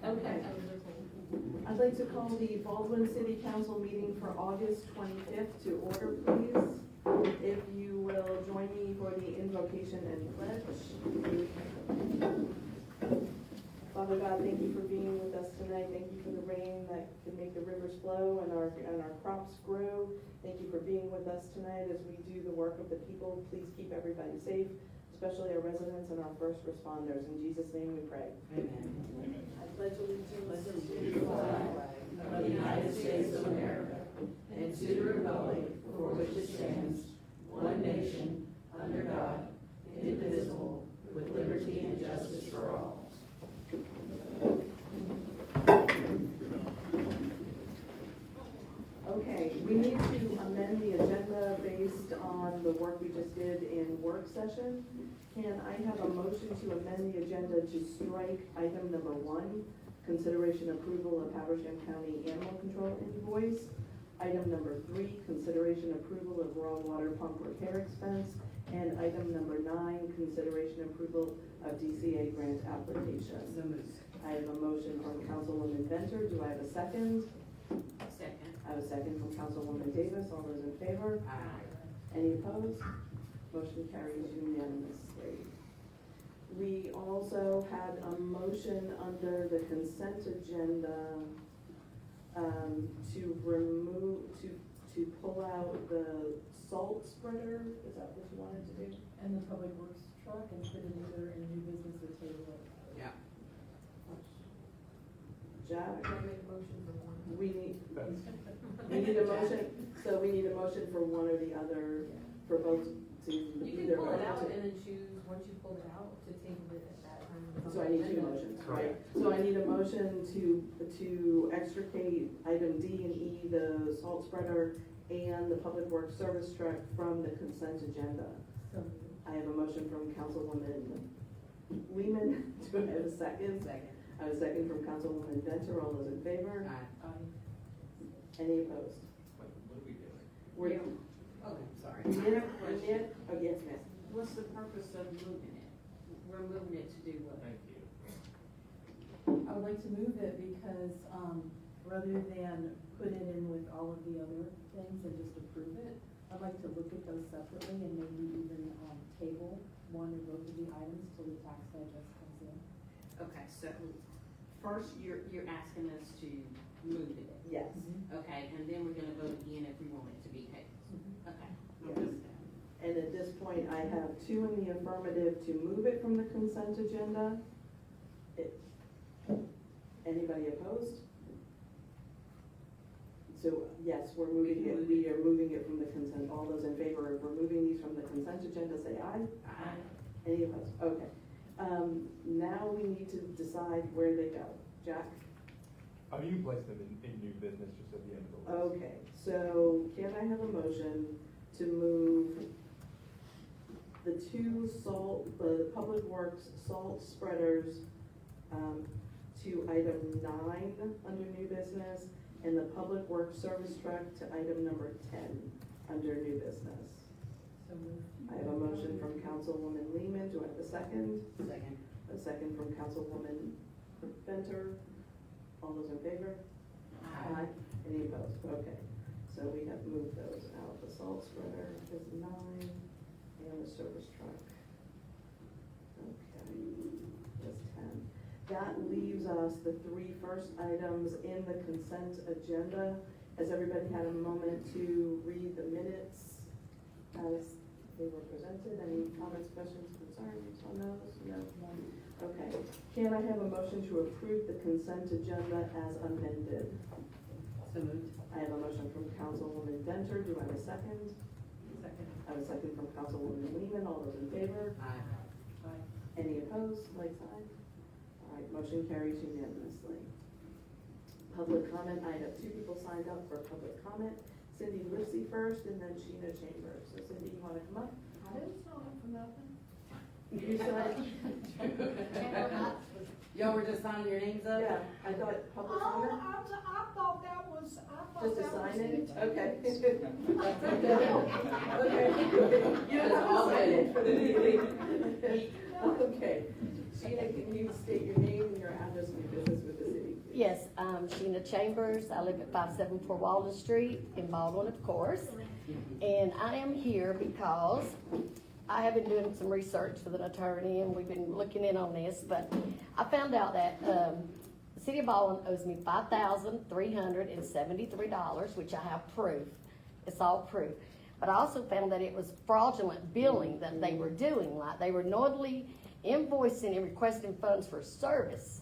Okay. I'd like to call the Baldwin City Council meeting for August 25th to order, please. If you will join me for the invocation and pledge. Father God, thank you for being with us tonight. Thank you for the rain that can make the rivers flow and our crops grow. Thank you for being with us tonight as we do the work of the people. Please keep everybody safe, especially our residents and our first responders. In Jesus' name we pray. Amen. I pledge allegiance to The flag of the United States of America and to the republic for which it stands, one nation, under God, indivisible, with liberty and justice for all. Okay, we need to amend the agenda based on the work we just did in work session. Can I have a motion to amend the agenda to strike item number 1, consideration approval of Habersham County Animal Control invoice. Item number 3, consideration approval of raw water pump repair expense. And item number 9, consideration approval of DCA grant application. So moved. I have a motion from Councilwoman Venter. Do I have a second? Second. I have a second from Councilwoman Davis. All those in favor? Aye. Any opposed? Motion carries unanimously. We also had a motion under the consent agenda to pull out the salt spreader. Is that what you wanted to do? And the public works truck and put it either in new business or table it. Yeah. Jack? Can I make a motion for one? We need a motion, so we need a motion for one or the other, for both to You can either. pull it out and then choose, once you pull it out, to table it at that time. So I need 2 motions, right? So I need a motion to extricate item D and E, the salt spreader and the public works service truck from the consent agenda. So, I have a motion from Councilwoman Lehman. Do I have a second? Second. I have a second from Councilwoman Venter. All those in favor? Aye. Any opposed? What are we doing? We're, Oh, sorry. oh, yes, ma'am. What's the purpose of moving it? We're moving it to do what? Thank you. I would like to move it because, rather than put it in with all of the other things and just approve it, I'd like to look at those separately and maybe even, table one or both of the items till the tax digest comes in. Okay, so first you're asking us to move it. Yes. Okay, and then we're gonna vote again if we want it to be tabled. Okay. Yes. And at this point, I have 2 in the affirmative to move it from the consent agenda. Anybody opposed? So, yes, we're moving it, we are moving it from the consent. All those in favor of removing these from the consent agenda, say aye. Aye. Any opposed? Okay. Now we need to decide where they go. Jack? You can place them in new business just at the end of the list. Okay, so can I have a motion to move the 2 the Public Works salt spreaders to item 9 under new business, and the Public Works service truck to item number 10 under new business? So moved. I have a motion from Councilwoman Lehman. Do I have a second? Second. A second from Councilwoman Venter. All those in favor? Aye. Any opposed? Okay, so we have moved those out. The salt spreader is 9, and the service truck. Okay, is 10. That leaves us the 3 first items in the consent agenda. Has everybody had a moment to read the minutes as they were presented? Any comments, questions, concerns on those? No? Okay. Can I have a motion to approve the consent agenda as amended? So moved. I have a motion from Councilwoman Venter. Do I have a second? Second. I have a second from Councilwoman Lehman. All those in favor? Aye. Aye. Any opposed? Like sign? All right, motion carries unanimously. Public comment. I have 2 people signed up for public comment. Cindy Lipsy first, and then Sheena Chambers. So Cindy, you want to come up? I didn't sign up for nothing. You signed? Y'all were just signing your names up? Yeah, I thought public comment. I thought that was, Just to sign it? Okay. Okay. You don't have to sign it for the meeting. Okay. Sheena, can you state your name and your address and your business with the city? Yes, I'm Sheena Chambers. I live at 574 Walden Street in Baldwin, of course. And I am here because I have been doing some research with an attorney and we've been looking in on this, but I found out that the City of Baldwin owes me $5,373, which I have proof. It's all proof. But I also found that it was fraudulent billing that they were doing, like they were knowingly invoicing and requesting funds for service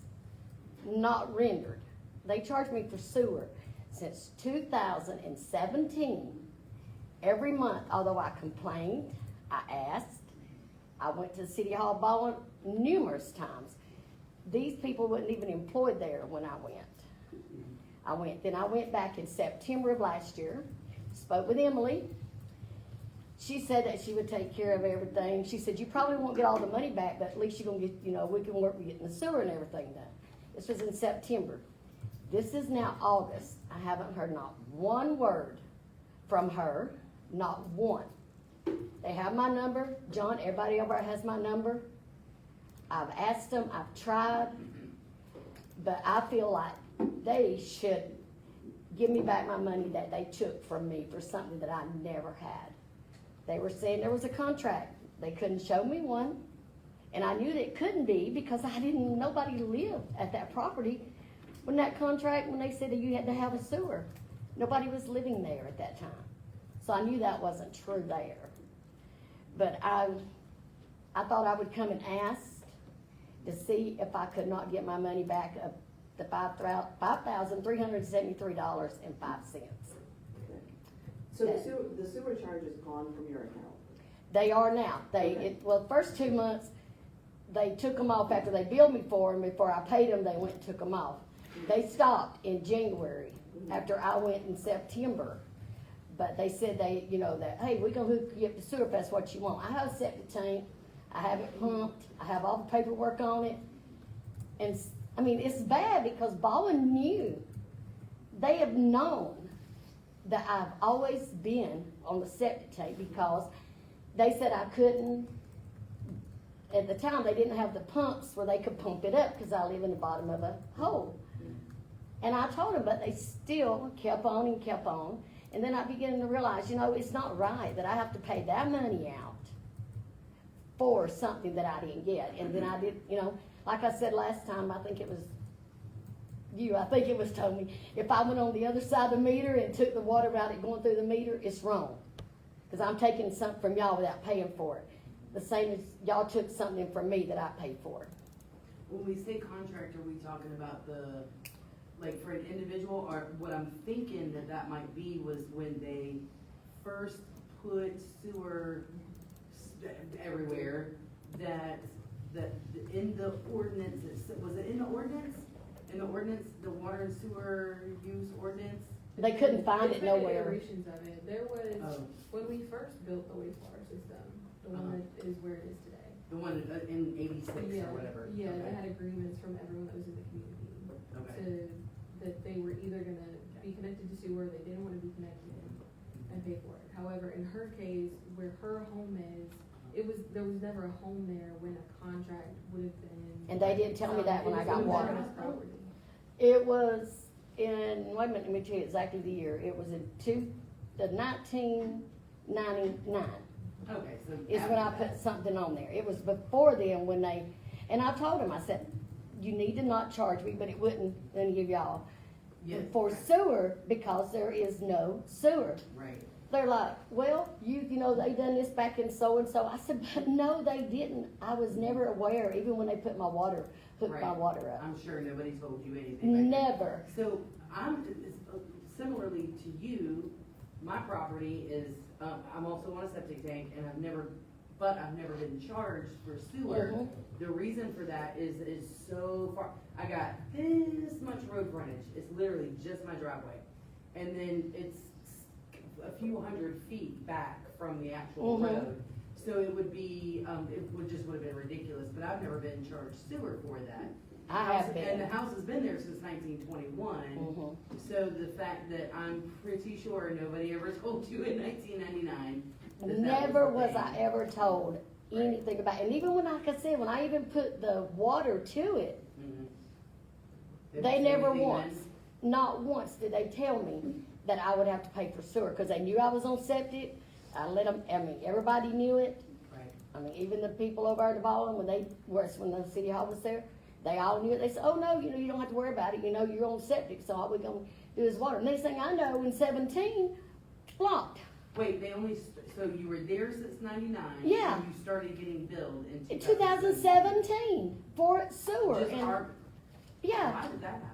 not rendered. They charged me for sewer since 2017. Every month, although I complained, I asked, I went to the City Hall of Baldwin numerous times. These people wasn't even employed there when I went. Then I went back in September of last year, spoke with Emily. She said that she would take care of everything. She said, you probably won't get all the money back, but at least you're gonna get, we can work with getting the sewer and everything done. This was in September. This is now August. I haven't heard not one word from her, not one. They have my number. John, everybody over has my number. I've asked them, I've tried, but I feel like they should give me back my money that they took from me for something that I never had. They were saying there was a contract. They couldn't show me one. And I knew that it couldn't be because nobody lived at that property when that contract, when they said that you had to have a sewer. Nobody was living there at that time. So I knew that wasn't true there. But I thought I would come and ask to see if I could not get my money back of the $5,373.05. So the sewer charge is gone from your account? They are now. Okay. First 2 months, they took them off after they billed me for them. Before I paid them, they went and took them off. They stopped in January after I went in September. But they said that, hey, we're going to hook you up to sewer if that's what you want. I have a septic tank. I have it pumped. I have all the paperwork on it. And, it's bad because Baldwin knew. They have known that I've always been on the septic tank because they said I couldn't. At the time, they didn't have the pumps where they could pump it up because I live in the bottom of a hole. And I told them, but they still kept on and kept on. And then I began to realize, it's not right that I have to pay that money out for something that I didn't get. And then I did, like I said last time, I think it was told me, if I went on the other side of the meter and took the water out it going through the meter, it's wrong. Because I'm taking something from y'all without paying for it. The same as y'all took something from me that I paid for. When we say contract, are we talking about for an individual, or what I'm thinking that might be was when they first put sewer everywhere, that in the ordinance, was it in the ordinance? In the ordinance, the water and sewer use ordinance? They couldn't find it There's many nowhere. iterations of it. There was, when we first built the wastewater system, the one that is where it is today. The one in 86 or whatever? Yeah, Okay. they had agreements from everyone that was in the community that they were either gonna be connected to sewer, they didn't wanna be connected and pay for it. However, in her case, where her home is, there was never a home there when a contract would have been. And they didn't tell me that when I got water. Property. It was in, wait a minute, let me tell you exactly the year. It was in 1999. Okay, so. Is when I put something on there. It was before then and I told them, I said, you need to not charge me, but it wouldn't any of y'all. Yes. For sewer, because there is no sewer. Right. They're like, well, they done this back in so-and-so. I said, but no, they didn't. I was never aware, even when they put my water, hooked my Right. water up. I'm sure nobody told you anything. Never. So similarly to you, my property is, I'm also on a septic tank and I've never been charged for sewer. Mhm. The reason for that is so far, I got this much road frontage, it's literally just my driveway. And then it's a few hundred feet back from the actual Mhm. road. So it would be, would have been ridiculous, but I've never been charged sewer for that. I have been. And the house has been there since 1921. Mhm. So the fact that I'm pretty sure nobody ever told you in 1999. Never was I ever told anything about it. And even when, like I said, when I even put the water to it, They never Anything once, then? not once did they tell me that I would have to pay for sewer, cause they knew I was on septic. I let them, I mean, everybody knew it. Right. I mean, even the people over at the ballroom, when the city hall was there, they all knew it. They said, oh, no, you don't have to worry about it. You're on septic, so all we're gonna do is water. Next thing I know, in 17, blocked. Wait, so you were there since 99? Yeah. And you started getting billed in In 2017? 2017 for sewer. Just And, our, yeah, how did that happen?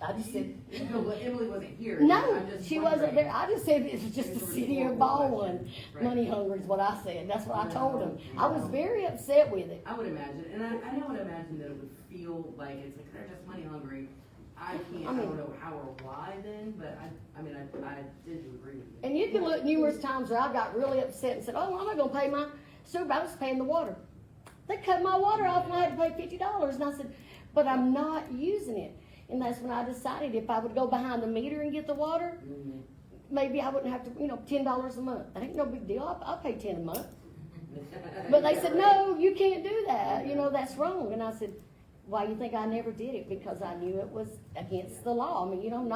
I just said, No, well, Emily wasn't here. no, I'm just she wasn't wondering. there. I just said it was just the city of Baldwin. Right. Money hungry is what I said. That's what I told them. I was very upset with it. I would imagine, and I would imagine that it would feel like it's like they're just money hungry. I don't know how or why then, but I did agree with you. And you can look numerous times where I got really upset and said, oh, I'm not gonna pay my sewer, I was paying the water. They cut my water off and I had to pay $50. And I said, but I'm not using it. And that's when I decided if I would go behind the meter and get the water, maybe I wouldn't have to, $10 a month. That ain't no big deal. I'll pay 10 a month. But they said, no, you can't do that. That's wrong. And I said, why you think I never did it? Because I knew it was against the law. I mean, I'm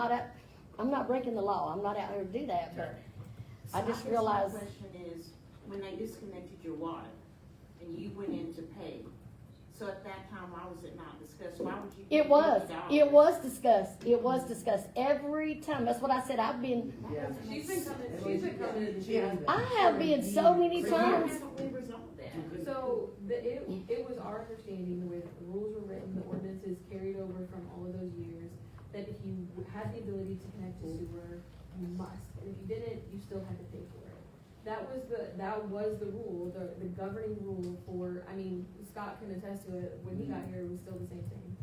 not breaking the law. I'm not out here to do that. But I just guess realized. My question is, when they disconnected your water and you went in to pay, so at that time, why was it not discussed? Why would you? It was. $50? It was discussed. It was discussed every time. That's what I said. I've been. Yeah. She's been coming. She has been. I have been so many Why times. haven't we resolved that? So, it was our understanding, the way that the rules were written, the ordinances carried over from all of those years, that if you had the ability to connect to sewer, you must, and if you didn't, you still had to pay for it. That was the rule, the governing rule for, Scott can attest to it, when he got here, it was still the same thing.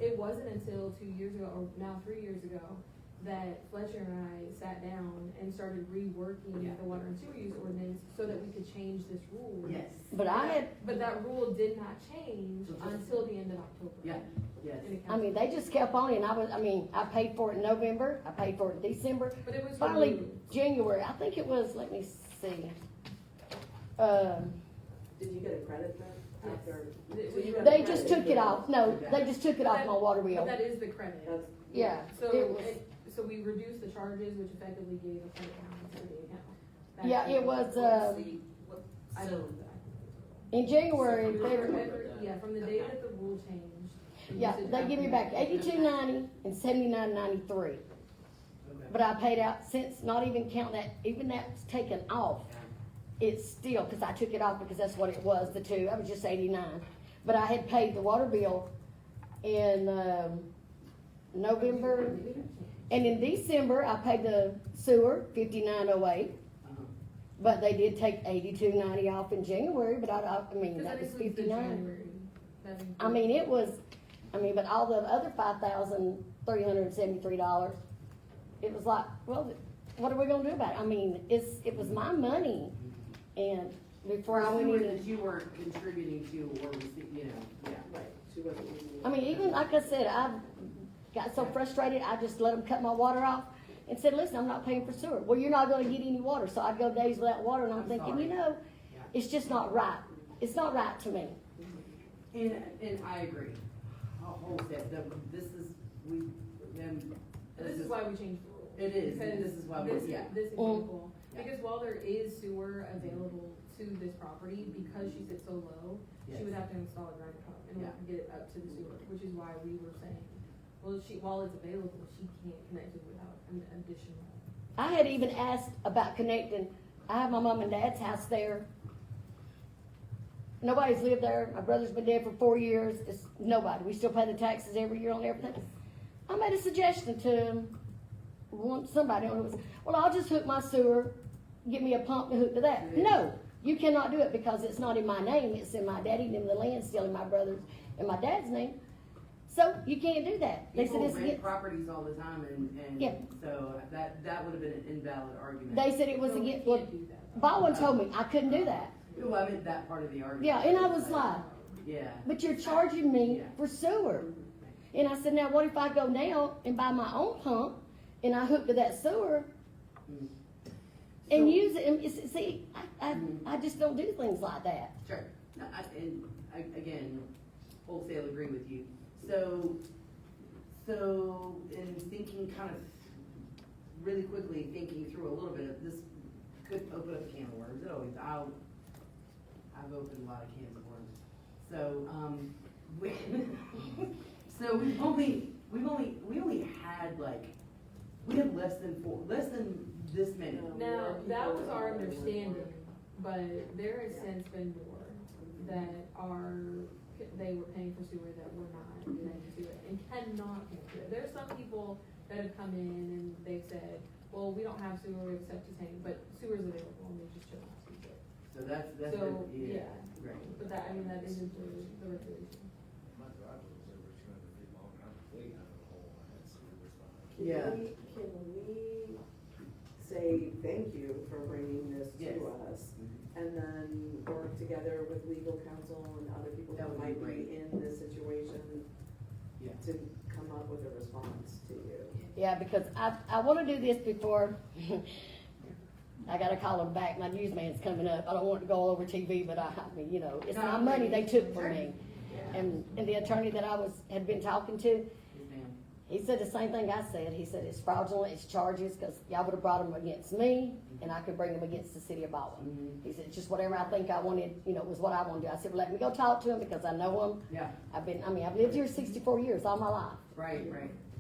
It wasn't until 2 years ago, or now 3 years ago, that Fletcher and I sat down and started reworking the water and sewer use ordinance so that we could change this rule. Yes. But But that rule did not change until the end of October. Yeah, yes. And it I mean, they just kept on, and I paid for it in November. I paid for it in December. But it was Finally, removed. January. I think it was. Let me see. Did you get a credit then? After? It So was you removed. got a They just credit took it off. No, Yeah. they just took it off my water But bill. that is the credit. That's- Yeah. So, it was. so we reduced the charges, which effectively gave a credit balance to the account. Back Yeah, to- it was. See, what- I so- don't know. In January, From February. yeah, from the day that the rule changed. the Yeah, usage they give me after- back $82.90 and $79.93. But I paid out since, not even count that, even that's taken off. It's still, because I took it off because that's what it was, the two. I was just 89. But I had paid the water bill in November, and in December I paid the sewer $59.08. Uh-huh. But they did take $82.90 off in January. But I mean Because that was includes the $59. January. That includes- I mean it was, but all the other $5,373. It was like, well, what are we gonna do about it? I mean, it was my money, and before I went Sewer in. that you weren't contributing to or receiving, yeah. Right, she wasn't using it. I mean, even like I said, I got so frustrated, I just let them cut my water off and said, listen, I'm not paying for sewer. Well, you're not gonna get any water, so I'd go days without water, and I'm thinking, sorry. Yeah. Yeah. It's just not right. It's not right to me. And I agree. Wholesale, this is, This is why we changed the rule. It is, Because this is why we, this, yeah. this Mm. example, Yeah. because while there is sewer available to this property, because she sits so low, she Yes. would have to install a grinder pump in order to get it up to the sewer, which is why we were saying, well, while it's available, she can't connect it without an additional. I had even asked about connecting. I have my mom and dad's house there. Nobody's lived there. My brother's been dead for 4 years. It's nobody. We still pay the taxes every year on everything. I made a suggestion to somebody. It was, well, I'll just hook my sewer, get me a pump to hook to that. No, you cannot do it because it's not in my name. It's in my daddy's name. The land's still in my brother's and my dad's name. So you can't do that. They said People it's rent against. properties all the time Yeah. and so that would have been an invalid argument. They said it was So we against. can't do that. Baldwin told me I couldn't do that. Well, I meant that part of the argument. Yeah, and I was like, Yeah. but you're charging me Yeah. for sewer. And I said, now what if I go now and buy my own pump and I hook to that sewer Mm. and So- use it? And see, I just don't do things like that. Sure. No, again, wholesale agree with you. So So, in thinking kind of really quickly, thinking through a little bit of this could open up a can of worms. It always, I've opened a lot of cans of worms. So, so we only had like, we had less than this many. Now, that was our understanding, but there has since been more that they were paying for sewer that were not connected to it and cannot connect to it. There's some people that have come in and they've said, well, we don't have sewer, we have septic tank, but sewer's available and they just chose not to use it. So that's, So, yeah, yeah. right. But that, I mean, that isn't the regulation. My driveway was over 200 feet long, and I'm completely out of the hole, I had sewer was fine. Yeah. Can we say thank you for bringing this Yes. to us? And then work together with legal counsel and other people That who would be might be great. in this situation Yeah. to come up with a response to you. Yeah, because I wanna do this before, I gotta call him back, my newsman's coming up, I don't want to go all over TV, but I mean, you know, it's my money they took from me. And the attorney that had been talking to, Yes, ma'am. he said the same thing I said. He said it's fraudulent, it's charges, because y'all would have brought them against me, and I could bring them against the city of Baldwin. Mhm. He said, it's just whatever I think I wanted, you know, was what I wanted to do. I said, well, let me go talk to him, because I know him. Yeah, I've lived here 64 years, all my life. right.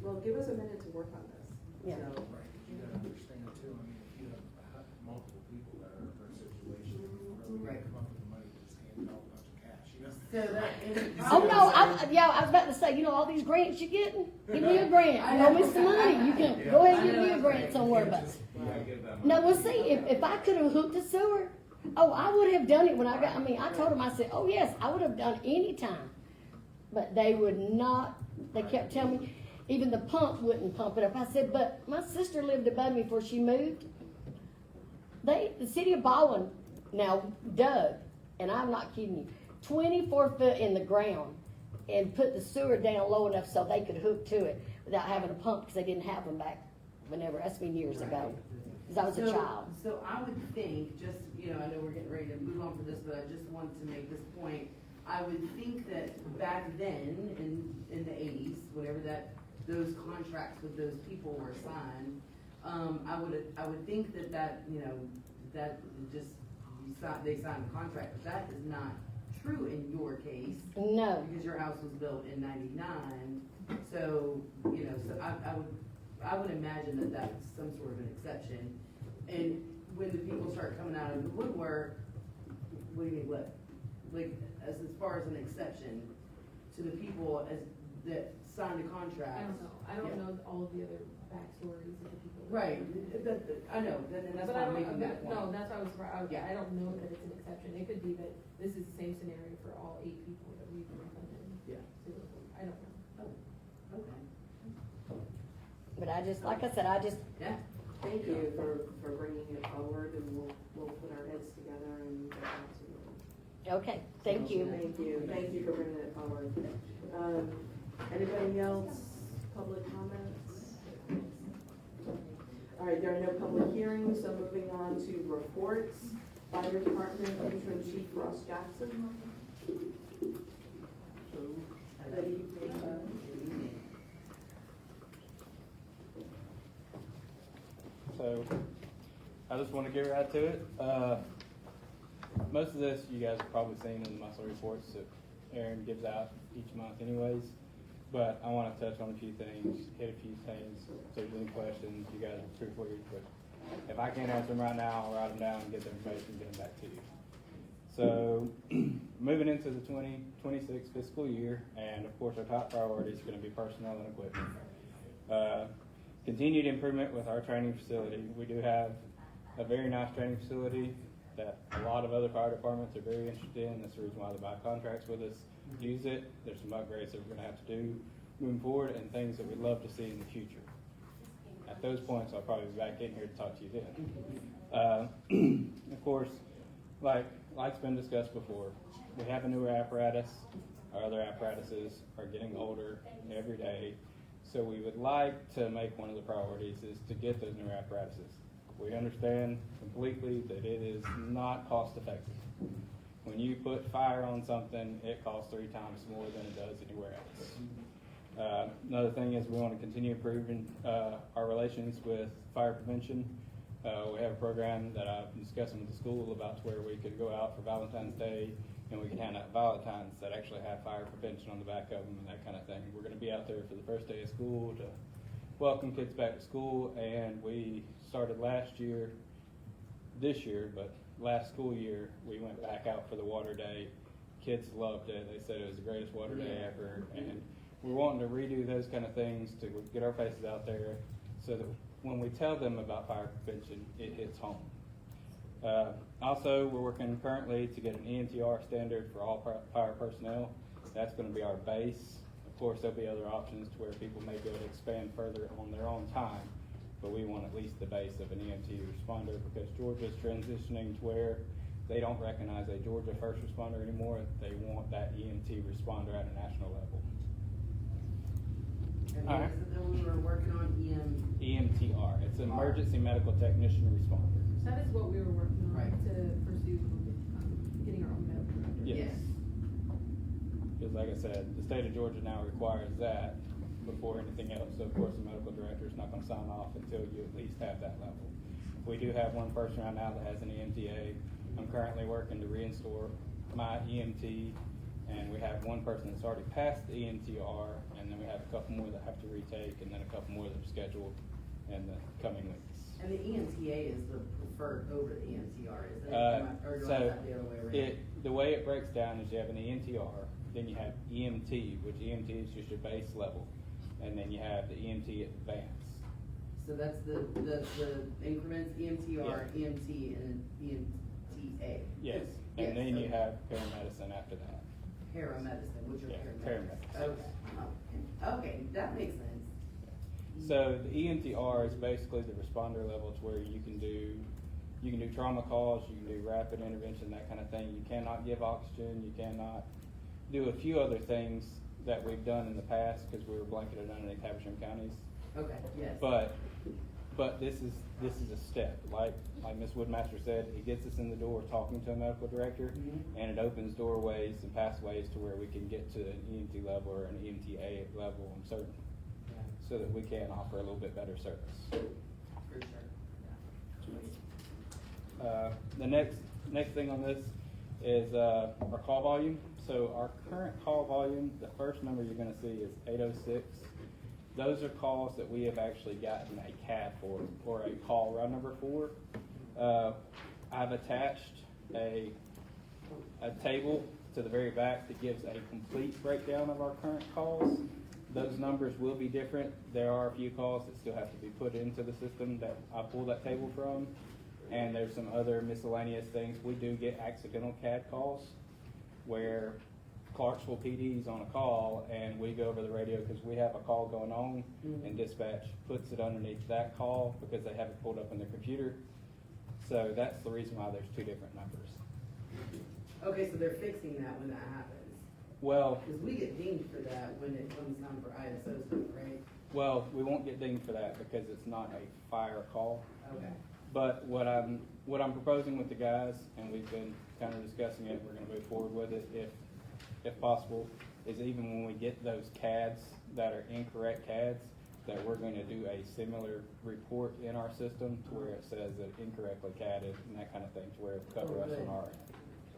Well, give us a minute to work on this. Yeah. So, Right, you gotta understand too, I mean, if you have multiple people that are in a situation, you really Right. come up with the money to just hand out a bunch of cash, you know? So that. Oh, no, I was about to say, you know, all these grants you're getting, give me a grant. You owe me some money, you can, go ahead and give me a grant somewhere, but. You gotta get that No, money. well, see, if I could have hooked the sewer, I would have done it when I told them, I said, oh, yes, I would have done it any time. But they would not, they kept telling me, even the pump wouldn't pump it up. I said, but my sister lived above me before she moved. The city of Baldwin now dug, and I'm not kidding you, 24 foot in the ground and put the sewer down low enough so they could hook to it without having a pump, because they didn't have them back whenever, that's been years ago, because I was a child. So I would think, just, you know, I know we're getting ready to move on for this, but I just wanted to make this point. I would think that back then, in the 80s, whenever those contracts with those people were signed, I would think that, you know, that just, they signed a contract, but that is not true in your case. No. Because your house was built in 99, so, you know, so I would imagine that that's some sort of an exception. And when the people start coming out of the woodwork, what do you mean, what? Like, as far as an exception to the people that signed a contract? I don't know all of the other backstories of the people. Right, I know, and that's But why I I'm don't, making that point. no, that's why I was, Yeah. I don't know that it's an exception. It could be that this is the same scenario for all 8 people that we've recommended. Yeah. I don't know. Okay. But like I said, Yeah. thank you for bringing it forward, and we'll put our heads together and get back to you. okay, thank you. Thank you for bringing it forward. Anybody else, public comments? All right, there are no public hearings, so moving on to reports. Fire Department Interim Chief Ross Jackson. Good evening. So, I just want to get right to it. Most of this you guys have probably seen in the muscle reports that Aaron gives out each month anyways. But I want to touch on a few things, hit a few things. If there's any questions, you guys are free for you. But if I can't answer them right now, I'll write them down and get the information and get them back to you. So, moving into the 2026 fiscal year, and of course our top priority is going to be personnel and equipment. Continued improvement with our training facility. We do have a very nice training facility that a lot of other fire departments are very interested in. That's the reason why they buy contracts with us, use it. There's some upgrades that we're going to have to do moving forward, and things that we'd love to see in the future. At those points, I'll probably be back in here to talk to you then. Of course, like's been discussed before, we have a newer apparatus. Our other apparatuses are getting older every day. So we would like to make one of the priorities is to get those newer apparatuses. We understand completely that it is not cost effective. When you put fire on something, it costs 3 times more than it does anywhere Another thing is we want to continue improving our relations with fire prevention. We have a program that I've been discussing with the school about to where we could go out for Valentine's Day and we can hand out Valentines that actually have fire prevention on the back of them and that kind of thing. We're going to be out there for the first day of school to welcome kids back to school, and we started this year, but last school year, we went back out for the water day. Kids loved it. They said it was the greatest water day ever, and we're wanting to redo those kind of things to get our faces out there so that when we tell them about fire prevention, it hits home. Also, we're working currently to get an EMTR standard for all fire personnel. That's going to be our base. Of course, there'll be other options to where people may be able to expand further on their own time, but we want at least the base of an EMT responder because Georgia's transitioning to where they don't recognize a Georgia first responder anymore. They want that EMT responder at a national level. And All what right. is it that we were working on, EMTR. It's Emergency Medical Technician Responder. That is what we were working on Right. to pursue getting our own medical director. Yes. Because like I said, the state of Georgia now requires that before anything else. So of course the medical director is not going to sign off until you at least have that level. We do have one person right now that has an EMTA. I'm currently working to reinstore my EMT, and we have one person that's already passed the EMTR, and then we have a couple more that have to retake, and then a couple more that are scheduled in the coming weeks. And the EMTA is the preferred over the EMTR, is it? Or do I So have the other way around? the way it breaks down is you have an EMTR, then you have EMT, which EMT is just your base level, and then you have the EMT advanced. So that's the increments, EMTR, EMT, and EMTA. Yes, Yes, and then you okay. have paramedicine after that. Paramedicine, which are Yeah, paramedics. paramedics. Okay, okay, that makes sense. So the EMTR is basically the responder level to where you can do trauma calls, you can do rapid intervention, that kind of thing. You cannot give oxygen, you cannot do a few other things that we've done in the past because we were blanketed underneath Habersham counties. Okay, yes. But this is a step. Like Ms. Woodmaster said, it gets us in the door talking to a medical director, Mhm. and it opens doorways and pathways to where we can get to an EMT level or an EMTA level, I'm certain, Yeah, so that we can offer a little bit better service. for sure. The next thing on this is our call volume. So our current call volume, the first number you're going to see is 806. Those are calls that we have actually gotten a CAD for, or a call run number for. I've attached a table to the very back that gives a complete breakdown of our current calls. Those numbers will be different. There are a few calls that still have to be put into the system that I pulled that table from. And there's some other miscellaneous things. We do get accidental CAD calls where Clarksville PD's on a call and we go over the radio because we have a call going on, and dispatch puts it underneath that call because they have it pulled up on their computer. So that's the reason why there's two different numbers. Okay, so they're fixing that when that happens. Well, Because we get dinged for that when it comes time for ISO stuff, right? we won't get dinged for that because it's not a fire call. Okay. But what I'm proposing with the guys, and we've been kind of discussing it, we're gonna move forward with it if possible, is even when we get those CADs that are incorrect CADs, that we're gonna do a similar report in our system to where it says that incorrectly CADed and that kind of thing, to where it cover Oh, us good. on our end.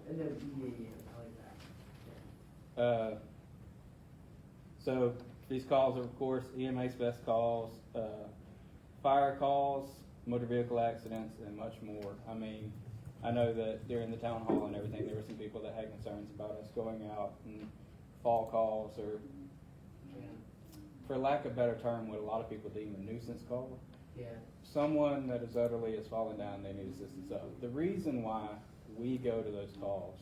And then, yeah, I like that. So these calls are, of course, EMA's best calls, fire calls, motor vehicle accidents, and much more. I mean, I know that during the town hall and everything, there were some people that had concerns about us going out and fall calls, or, for lack of a better term, what a lot of people deem a nuisance call. Yeah. Someone that is utterly has fallen down, they need assistance of. The reason why we go to those calls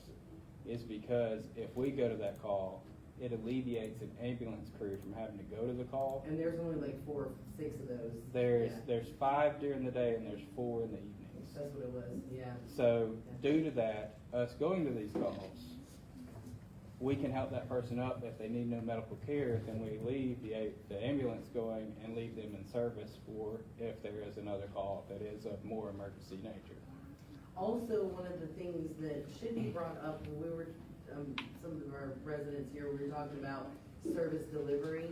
is because if we go to that call, it alleviates an ambulance crew from having to go to the call. And there's only like 4 or 6 of those. There's Yeah. 5 during the day and there's 4 in the evenings. That's what it was, yeah. So due to that, us going to these calls, we can help that person up. If they need no medical care, then we leave the ambulance going and leave them in service for if there is another call that is of more emergency nature. Also, one of the things that should be brought up when we were, some of our residents here, we were talking about service delivery.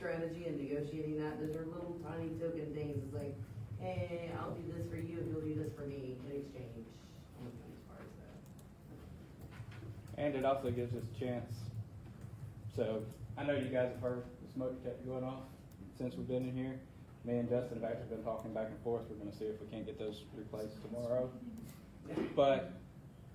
strategy and negotiating that. Those are little tiny token things. It's like, hey, I'll do this for you if you'll do this for me in exchange. As far as that. And it also gives us a chance. So I know you guys have heard the smoke detector going off since we've been in here. Me and Justin have actually been talking back and forth. We're gonna see if we can't get those replaced tomorrow. But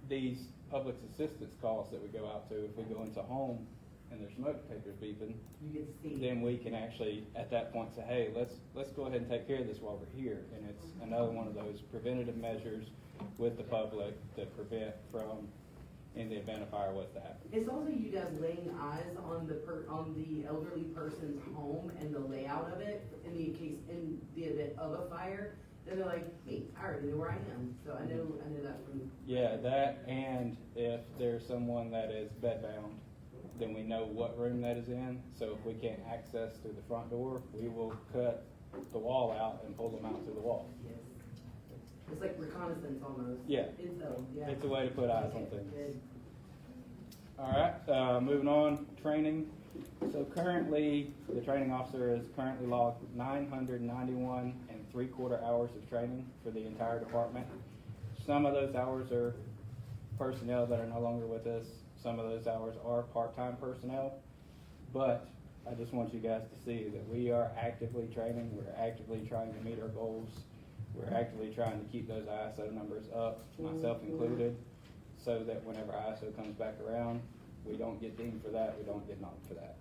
these public assistance calls that we go out to, if we go into a home and there's smoke detectors beeping, You get to see. then we can actually, at that point, say, hey, let's go ahead and take care of this while we're here. And it's another one of those preventative measures with the public that prevent from, in the event a fire was to happen. It's also you guys laying eyes on on the elderly person's home and the layout of it in the event of a fire. Then they're like, hey, I already know where I am. So I know that from. Yeah, that, and if there's someone that is bedbound, then we know what room that is in. So if we can't access through the front door, we will cut the wall out and pull them out through the wall. Yes. It's like reconnaissance almost. Yeah. Intel, yeah. It's a way to put eyes on things. Good. All right, moving on, training. So currently, the training officer has currently logged 991 3/4 hours of training for the entire department. Some of those hours are personnel that are no longer with us. Some of those hours are part-time personnel. But I just want you guys to see that we are actively training. We're actively trying to meet our goals. We're actively trying to keep those ISO numbers up, myself included, so that whenever ISO comes back around, we don't get dinged for that, we don't get knocked for that.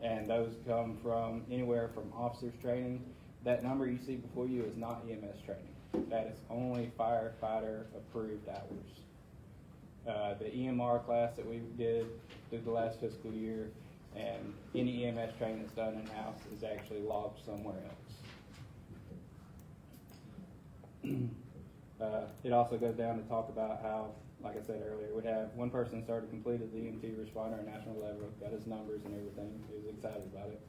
And those come from anywhere from officers training. That number you see before you is not EMS training. That is only firefighter approved hours. The EMR class that we did through the last fiscal year and any EMS training that's done in-house is actually logged somewhere else. It also goes down to talk about how, like I said earlier, we have one person started completed the EMT responder at national level, got his numbers and everything. He was excited about it.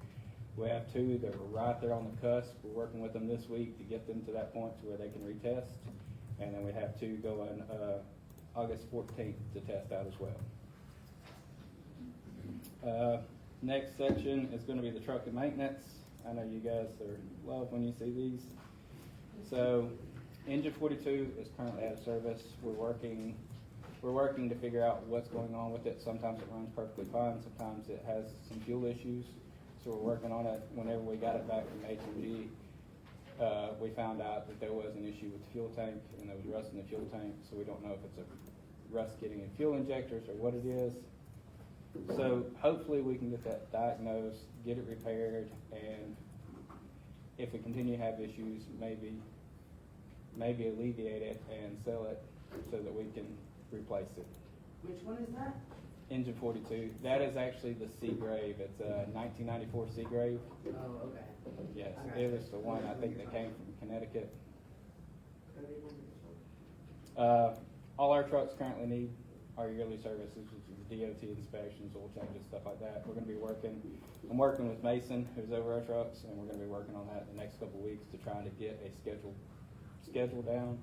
We have two that were right there on the cusp. We're working with them this week to get them to that point to where they can retest. And then we have two going August 14th to test out as well. Next section is going to be the truck and maintenance. I know you guys love when you see these. So Engine 42 is currently out of service. We're working to figure out what's going on with it. Sometimes it runs perfectly fine. Sometimes it has some fuel issues. So we're working on it. Whenever we got it back from HMG, we found out that there was an issue with the fuel tank and there was rust in the fuel tank. So we don't know if it's a rust getting in fuel injectors or what it is. So hopefully we can get that diagnosed, get it repaired, and if we continue to have issues, maybe alleviate it and sell it so that we can replace it. Which one is that? Engine 42. That is actually the Seagrave. It's a 1994 Seagrave. Oh, okay. Yes, it was the one I think that came from Connecticut. All our trucks currently need our yearly services, which is DOT inspections, oil changes, stuff like that. I'm working with Mason, who's over our trucks, and we're going to be working on that in the next couple of weeks to try to get a schedule down,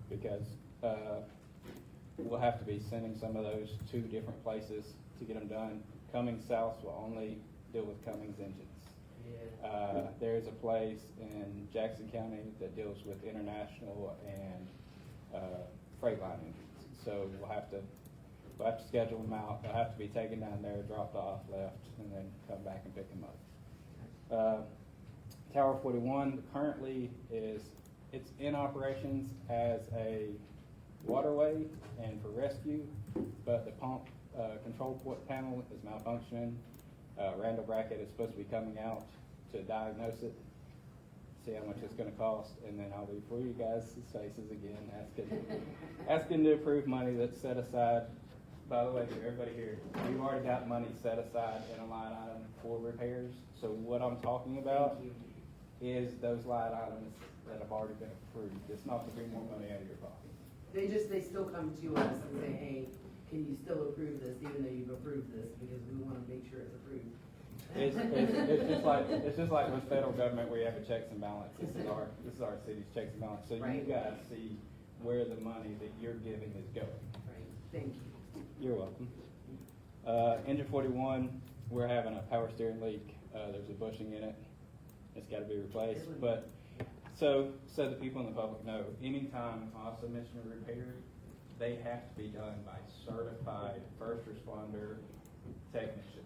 because we'll have to be sending some of those to different places to get them done. Cummins South will only deal with Cummins engines. Yeah. There's a place in Jackson County that deals with international and Freightliner engines. So we'll have to schedule them out. They'll have to be taken down there, dropped off, left, and then come back and pick them up. Tower 41 currently it's in operations as a waterway and for rescue, but the pump control panel is malfunctioning. Randall Brackett is supposed to be coming out to diagnose it, see how much it's going to cost, and then I'll be before you guys' faces again asking to approve money that's set aside. By the way, to everybody here, we've already got money set aside in a line item for repairs. So what I'm talking about is those line items that have already been approved. It's not to bring more money out of your pocket. They still come to us and say, hey, can you still approve this even though you've approved this, because we want to make sure it's approved. It's just like with federal government where you have a checks and balance. This is our city's checks and balance. So Right. you guys see where the money that you're giving is going. Right, thank you. You're welcome. Engine 41, we're having a power steering leak. There's a bushing in it. It's gotta be replaced, but, so the people in the public know, anytime I submission a repair, they have to be done by certified first responder technicians.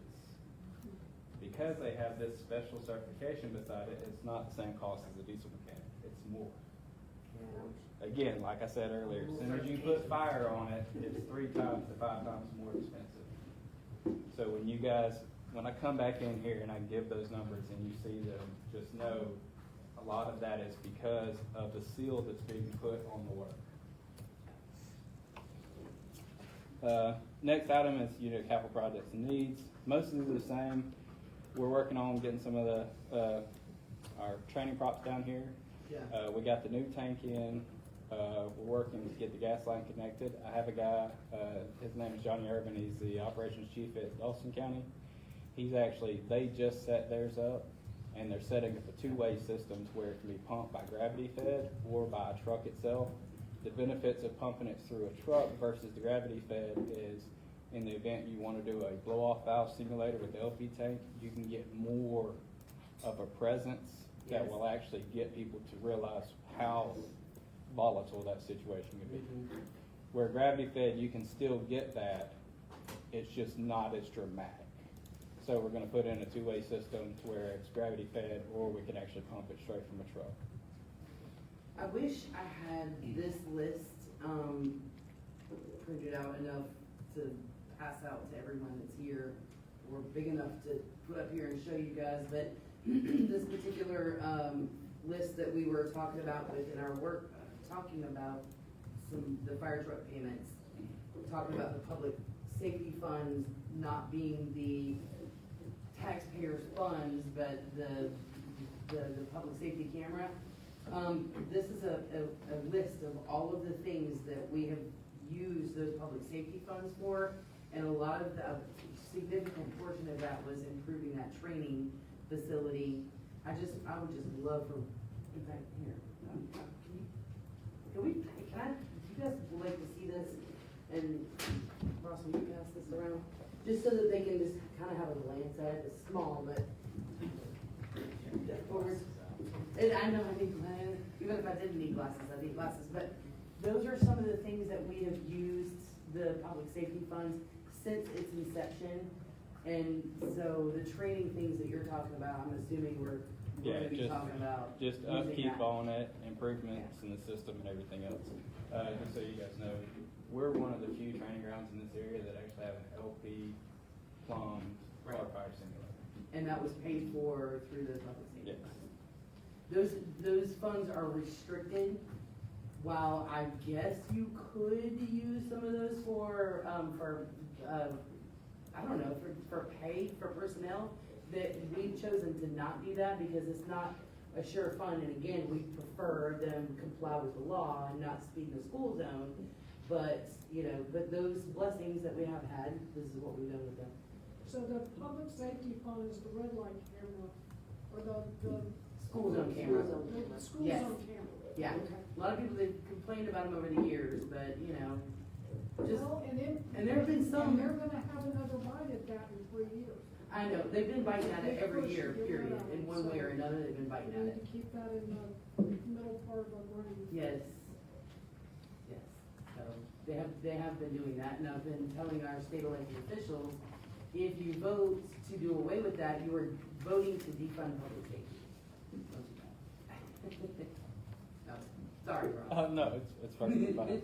Because they have this special certification beside it, it's not the same cost as a diesel mechanic, it's more. Again, like I said earlier, as soon as you put fire on it, it's 3 times to 5 times more expensive. So when I come back in here and I give those numbers and you see them, just know a lot of that is because of the seal that's being put on the work. Next item is capital projects and needs. Mostly the same. We're working on getting some of the our training props down here. Yeah. We got the new tank in. We're working to get the gas line connected. I have a guy, his name is Johnny Urban. He's the operations chief at Dawson County. They just set theirs up, and they're setting up a 2-way system to where it can be pumped by gravity fed or by a truck itself. The benefits of pumping it through a truck versus the gravity fed is, in the event you want to do a blow-off valve simulator with the LP tank, you can get more of a presence that Yes. will actually get people to realize how volatile that situation could be. Where gravity fed, you can still get that, it's just not as dramatic. So we're gonna put in a 2-way system to where it's gravity fed, or we can actually pump it straight from a truck. I wish I had this list, printed out enough to pass out to everyone that's here, or big enough to put up here and show you guys, but this particular, list that we were talking about within our work, talking about the fire truck payments, talking about the public safety funds not being the taxpayers' funds, but the public safety camera. This is a list of all of the things that we have used those public safety funds for, and a lot of a significant portion of that was improving that training facility. I would just love for, in fact, here, do you guys would like to see this, and Ross, will you pass this around? Just so that they can just kind of have a glance at it. It's small, but and I know I need glasses. Even if I didn't need glasses, I need glasses. But those are some of the things that we have used the public safety funds since its inception. And so the training things that you're talking about, I'm assuming we're going to be talking about. Just using upkeep that. on it, improvements in the system and everything else. Just so you guys know, we're one of the few training grounds in this area that actually have an LP plumbed fire simulator. And that was paid for through the public safety Yes. funds. Those funds are restricted. While I guess you could use some of those for I don't know, for pay for personnel, that we've chosen to not do that because it's not a sure fund. And again, we prefer them comply with the law and not speed the school zone. But, but those blessings that we have had, this is what we've done with them. So the public safety fund is the red light camera, or the School zone camera. the school Yes. zone camera? Yeah, Okay. a lot of people, they've complained about them over the years, but, just, Well, and there have been some. And they're gonna have another bite at that in 3 years. I know, they've been biting at it They every push year, to get period, rid of in it, one way so or another, they've been biting We at need it. to keep that in the middle part of our brain. Yes, yes, so, they have been doing that, and I've been telling our state elected officials, if you vote to do away with that, you are voting to defund public safety. Don't do that. No, sorry, Rob. No, it's fucking fine.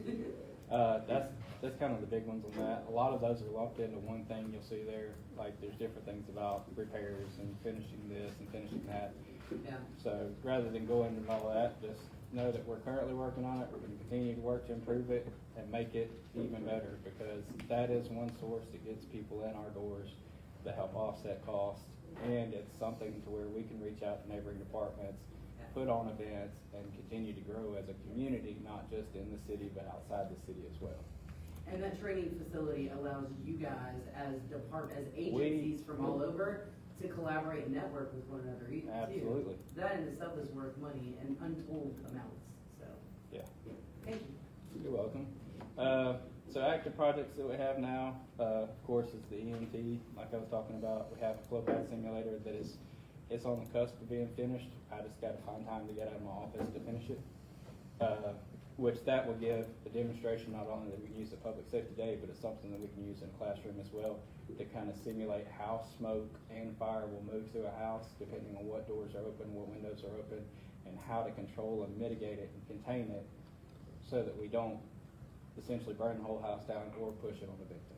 That's kind of the big ones on that. A lot of those are lumped into one thing you'll see there. Like there's different things about repairs and finishing this and finishing that. Yeah. So rather than go into all that, just know that we're currently working on it. We're going to continue to work to improve it and make it even better, because that is one source that gets people in our doors to help offset costs. And it's something to where we can reach out to neighboring departments, put on events, and continue to grow as a community, not just in the city, but outside the city as well. And that training facility allows you guys as agencies from all over to collaborate and network with one another too. Absolutely. That in itself is worth money and untold amounts, so. Yeah. Thank you. You're welcome. So active projects that we have now, of course, is the EMT, like I was talking about. We have a flow pad simulator that is it's on the cusp of being finished. I just gotta find time to get out of my office to finish it. Which that will give a demonstration not only that we can use at Public Safety Day, but it's something that we can use in a classroom as well to kind of simulate how smoke and fire will move through a house depending on what doors are open, what windows are open, and how to control and mitigate it and contain it so that we don't essentially burn the whole house down or push it on the victim.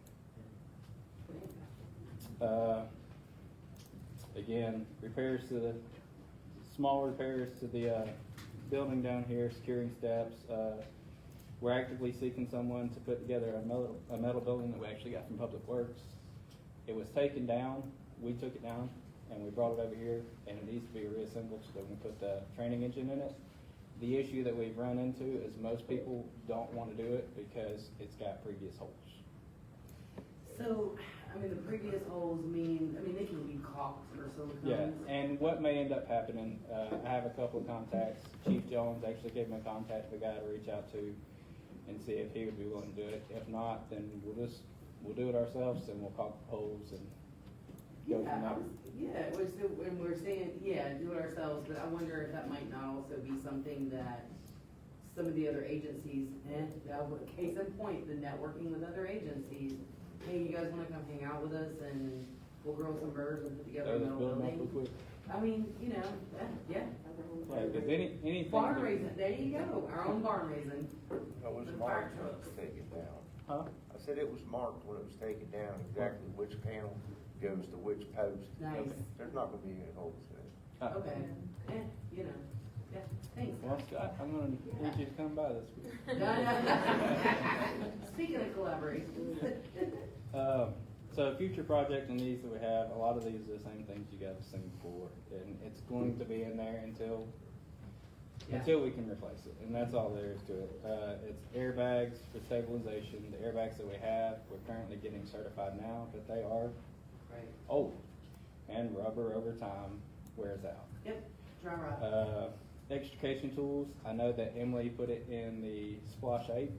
Again, small repairs to the building down here, securing steps. We're actively seeking someone to put together a metal building that we actually got from Public Works. It was taken down, we took it down, and we brought it over here, and it needs to be reassembled so that we can put the training engine in it. The issue that we've run into is most people don't want to do it because it's got previous holes. So, I mean, the previous holes mean, they can be caulked or silicones. Yeah, and what may end up happening, I have a couple of contacts. Chief Jones actually gave me a contact of a guy to reach out to and see if he would be willing to do it. If not, then we'll do it ourselves and we'll caulk the holes and go from there. When we're saying, do it ourselves, but I wonder if that might not also be something that some of the other agencies, case in point, the networking with other agencies, hey, you guys wanna come hang out with us and we'll grow some birds and put together a metal building? Yeah. Because anything. Barn raising, there you go, our own barn raising. It was The marked fire when it was trucks. taken down. Huh? I said it was marked when it was taken down, exactly which panel goes to which post. Nice. There's not gonna be any holes in it. Okay, thanks. Well, Scott, I'm gonna need you to come by this week. Speaking of collaboration. So future projects and needs that we have, a lot of these are the same things you guys have seen before, and it's going to be in there until we can replace it, and that's all there is to it. It's airbags for stabilization. The airbags that we have, we're currently getting certified now, but they are old, and rubber over time wears out. Yep, dry rot. Extrication tools, I know that Emily put it in the Splash 8,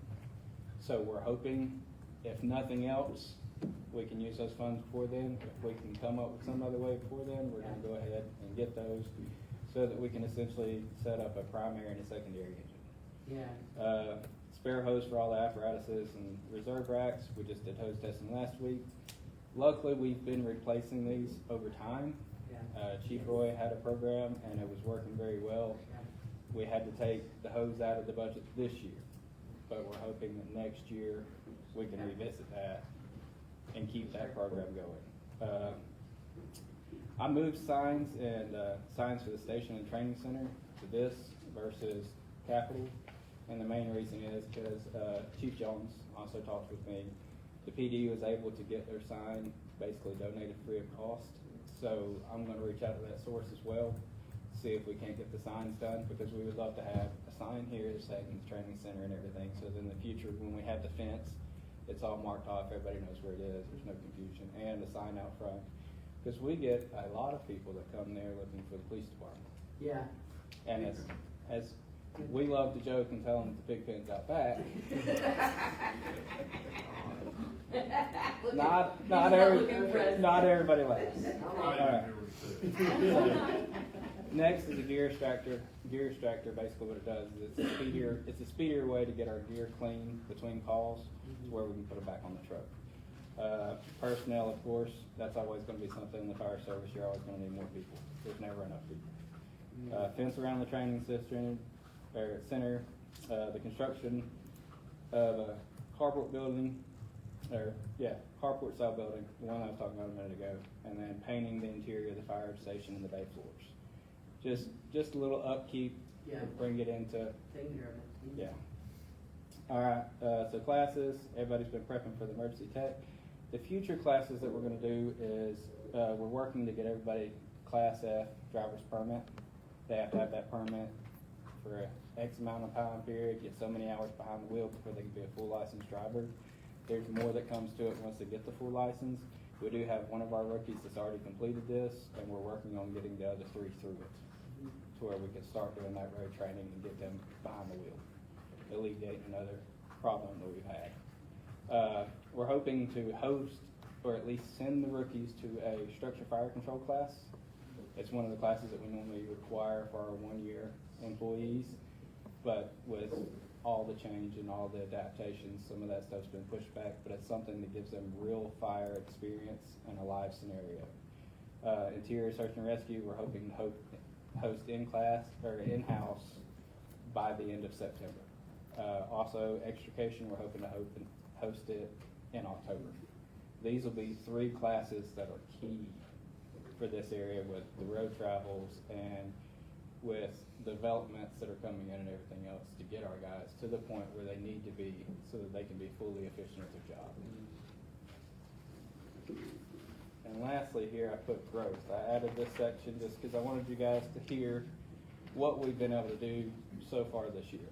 so we're hoping, if nothing else, we can use those funds before then. If we can come up with some other way before then, we're gonna go ahead and get those so that we can essentially set up a primary and a secondary engine. Yeah. Spare hose for all the apparatuses and reserve racks, we just did hose testing last week. Luckily, we've been replacing these over time. Chief Roy had a program and it was working very well. We had to take the hose out of the budget this year, but we're hoping that next year we can revisit that and keep that program going. I moved signs for the station and training center to this versus Capitol, and the main reason is because Chief Jones also talked with me. The PD was able to get their sign basically donated free of cost. So I'm going to reach out to that source as well, see if we can't get the signs done, because we would love to have a sign here saying training center and everything. So then in the future, when we have the fence, it's all marked off, everybody knows where it is, there's no confusion, and a sign out front. Because we get a lot of people that come there looking for the police department. Yeah. And as we love to joke and tell them that the big pen's out back. Not everybody likes. Alright. Next is a gear extractor. Gear extractor, basically what it does is it's a speedier way to get our gear clean between calls to where we can put it back on the truck. Personnel, of course, that's always going to be something in the fire service. You're always going to need more people. There's never enough people. Fence around the training center, the construction of a carport building, carport style building, the one I was talking about a minute ago, and then painting the interior of the fire station and the bay floors. Just a little upkeep, bring it into, yeah. All right, so classes, everybody's been prepping for the emergency tech. The future classes that we're gonna do is, we're working to get everybody Class F driver's permit. They have to have that permit for X amount of time period, get so many hours behind the wheel before they can be a full licensed driver. There's more that comes to it once they get the full license. We do have one of our rookies that's already completed this, and we're working on getting the other 3 through it, to where we can start doing that road training and get them behind the wheel, alleviate another problem that we've had. We're hoping to host, or at least send the rookies to a structure fire control class It's one of the classes that we normally require for our one-year employees, but with all the change and all the adaptations, some of that stuff's been pushed back, but it's something that gives them real fire experience in a live scenario. Interior search and rescue, we're hoping to host in-class or in-house by the end of September. Also, extrication, we're hoping to host it in October. These will be 3 classes that are key for this area with the road travels and with developments that are coming in and everything else to get our guys to the point where they need to be so that they can be fully efficient at their job. And lastly here, I put growth. I added this section just because I wanted you guys to hear what we've been able to do so far this year.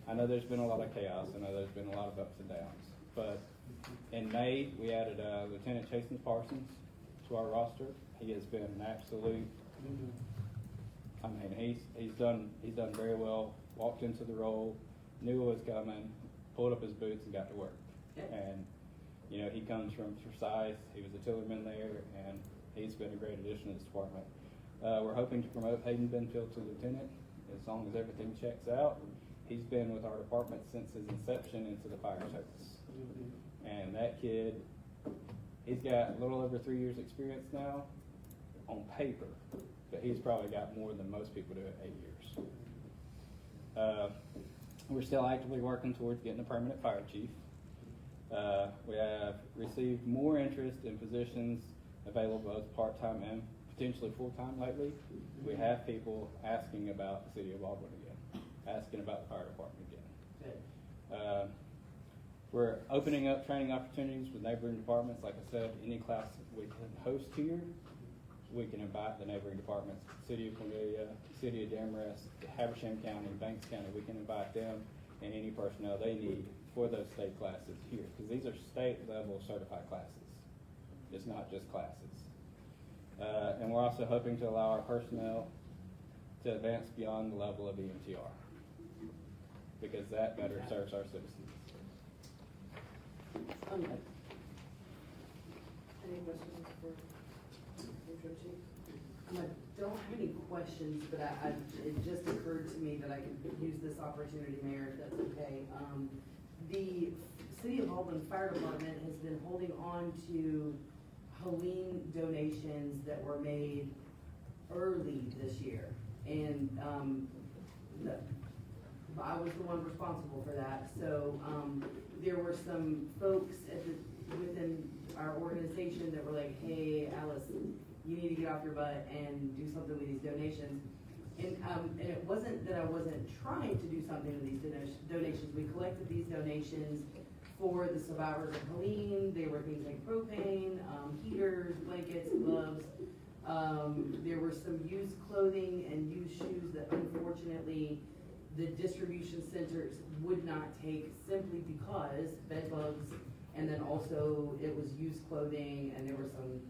I know there's been a lot of chaos. I know there's been a lot of ups and downs. But in May, we added Lieutenant Chasen Parsons to our roster. He has been an absolute, I mean, he's done very well, walked into the role, knew what was coming, pulled up his boots and got to work. And, you know, he comes from Forsyth, he was a tillerman there, and he's been a great addition to this department. We're hoping to promote Hayden Benfield to lieutenant as long as everything checks out. He's been with our department since his inception into the fire service. And that kid, he's got a little over 3 years experience now on paper, but he's probably got more than most people do at 8 years. We're still actively working towards getting a permanent fire chief. We have received more interest in positions available both part-time and potentially full-time lately. We have people asking about the city of Baldwin again, asking about the fire department again. We're opening up training opportunities with neighboring departments. Like I said, any class we can host here, we can invite the neighboring departments, City of Cornelia, City of Demorest, Habersham County, Banks County. We can invite them and any personnel they need for those state classes here, because these are state-level certified classes. It's not just classes. And we're also hoping to allow our personnel to advance beyond the level of EMTR, because that better serves our citizens. Any questions for Intro Chief? I don't have any questions, but it just occurred to me that I could use this opportunity, Mayor, if that's okay. The City of Baldwin Fire Department has been holding on to Halloween donations that were made early this year. And I was the one responsible for that. So there were some folks within our organization that were like, hey, Alice, you need to get off your butt and do something with these donations. And it wasn't that I wasn't trying to do something with these donations. We collected these donations for the survivors of Helene. They were things like propane, heaters, blankets, gloves. There were some used clothing and used shoes that unfortunately the distribution centers would not take, simply because bed bugs, and then also it was used clothing, and there were some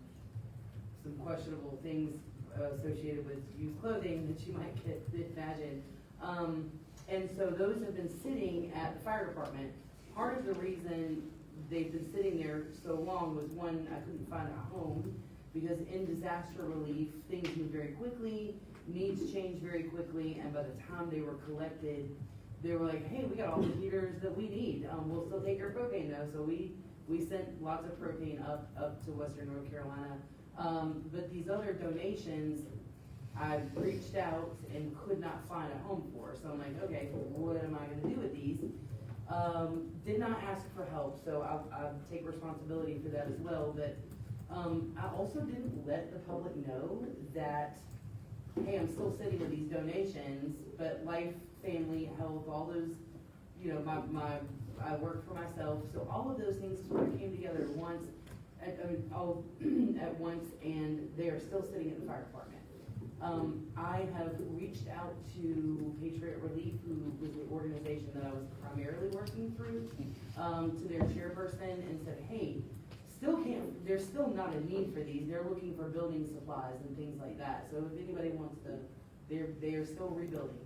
questionable things associated with used clothing that you might imagine. And so those have been sitting at the fire department. Part of the reason they've been sitting there so long was, one, I couldn't find a home, because in disaster relief, things move very quickly, needs change very quickly, and by the time they were collected, they were like, hey, we got all the heaters that we need. We'll still take your propane though. So we sent lots of propane up to Western North Carolina. But these other donations, I reached out and could not find a home for. So I'm like, okay, well, what am I gonna do with these? Did not ask for help, so I'll take responsibility for that as well. But I also didn't let the public know that, hey, I'm still sitting with these donations, but life, family, health, all those, you know, I work for myself, so all of those things sort of came together all at once, and they are still sitting at the fire department. I have reached out to Patriot Relief, who was the organization that I was primarily working through, to their chairperson, and said, hey, there's still not a need for these. They're looking for building supplies and things like that. So if anybody wants to, they're still rebuilding.